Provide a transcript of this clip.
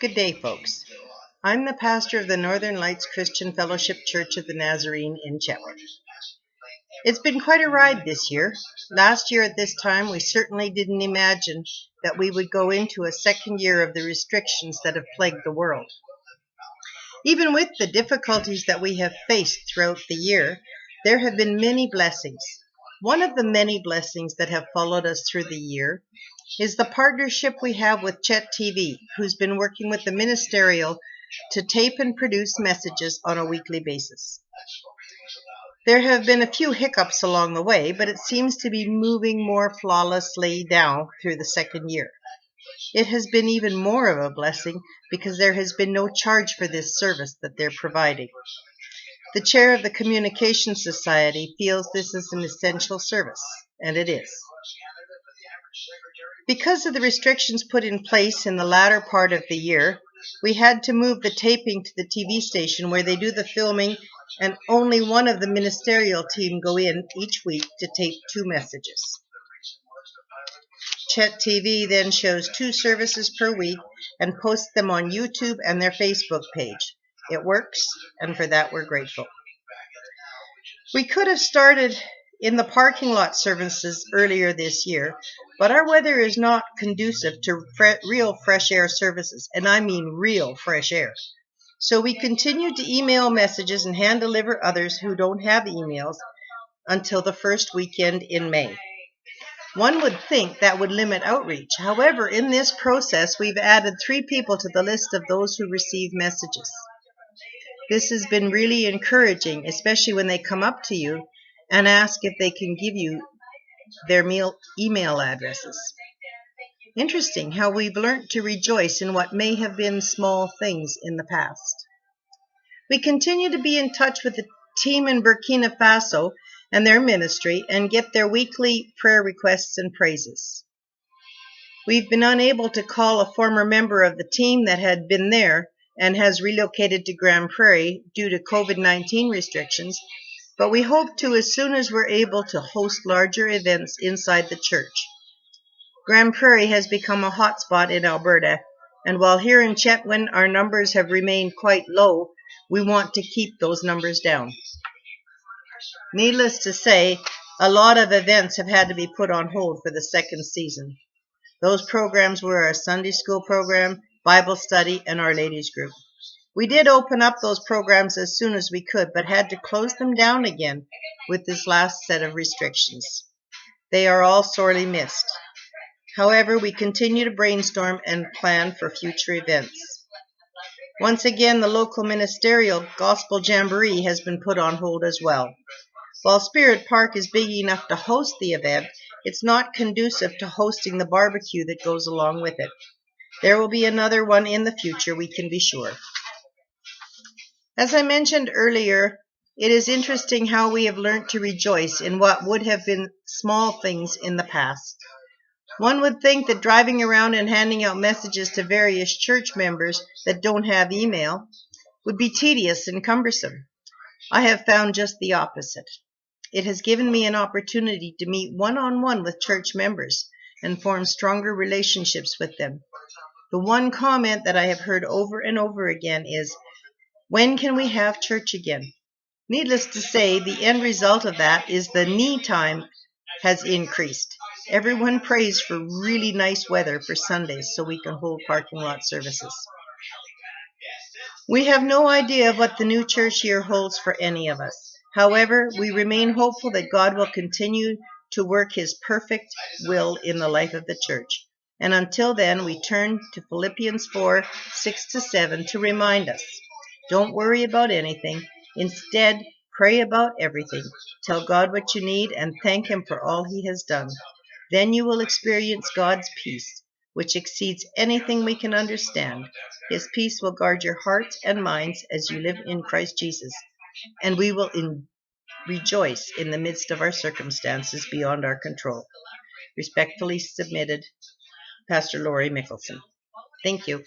Good day, folks. I'm the pastor of the Northern Lights Christian Fellowship Church of the Nazarene in Chetwynd. It's been quite a ride this year. Last year at this time, we certainly didn't imagine that we would go into a second year of the restrictions that have plagued the world. Even with the difficulties that we have faced throughout the year, there have been many blessings. One of the many blessings that have followed us through the year is the partnership we have with Chetwynd, who's been working with the ministerial to tape and produce messages on a weekly basis. There have been a few hiccups along the way, but it seems to be moving more flawlessly now through the second year. It has been even more of a blessing because there has been no charge for this service that they're providing. The chair of the Communication Society feels this is an essential service, and it is. Because of the restrictions put in place in the latter part of the year, we had to move the taping to the TV station where they do the filming, and only one of the ministerial team go in each week to tape 2 messages. Chet TV then shows 2 services per week and posts them on YouTube and their Facebook page. It works, and for that we're grateful. We could have started in the parking lot services earlier this year, but our weather is not conducive to real fresh air services, and I mean real fresh air. So we continue to email messages and hand deliver others who don't have emails until the first weekend in May. One would think that would limit outreach. However, in this process, we've added 3 people to the list of those who receive messages. This has been really encouraging, especially when they come up to you and ask if they can give you their email addresses. Interesting how we've learned to rejoice in what may have been small things in the past. We continue to be in touch with the team in Burkina Faso and their ministry and get their weekly prayer requests and praises. We've been unable to call a former member of the team that had been there and has relocated to Grand Prairie due to COVID-19 restrictions, but we hope to as soon as we're able to host larger events inside the church. Grand Prairie has become a hotspot in Alberta, and while here in Chetwynd our numbers have remained quite low, we want to keep those numbers down. Needless to say, a lot of events have had to be put on hold for the second season. Those programs were our Sunday school program, Bible study, and Our Ladies group. We did open up those programs as soon as we could, but had to close them down again with this last set of restrictions. They are all sorely missed. However, we continue to brainstorm and plan for future events. Once again, the local ministerial Gospel Jamboree has been put on hold as well. While Spirit Park is big enough to host the event, it's not conducive to hosting the barbecue that goes along with it. There will be another one in the future, we can be sure. As I mentioned earlier, it is interesting how we have learned to rejoice in what would have been small things in the past. One would think that driving around and handing out messages to various church members that don't have email would be tedious and cumbersome. I have found just the opposite. It has given me an opportunity to meet one-on-one with church members and form stronger relationships with them. The one comment that I have heard over and over again is, "When can we have church again?" Needless to say, the end result of that is the knee time has increased. Everyone prays for really nice weather for Sundays so we can hold parking lot services. We have no idea of what the new church year holds for any of us. However, we remain hopeful that God will continue to work His perfect will in the life of the church. And until then, we turn to Philippians 4:6-7 to remind us, don't worry about anything. Instead, pray about everything. Tell God what you need and thank Him for all He has done. Then you will experience God's peace, which exceeds anything we can understand. His peace will guard your hearts and minds as you live in Christ Jesus, and we will rejoice in the midst of our circumstances beyond our control. Respectfully submitted, Pastor Lori Mickelson. Thank you.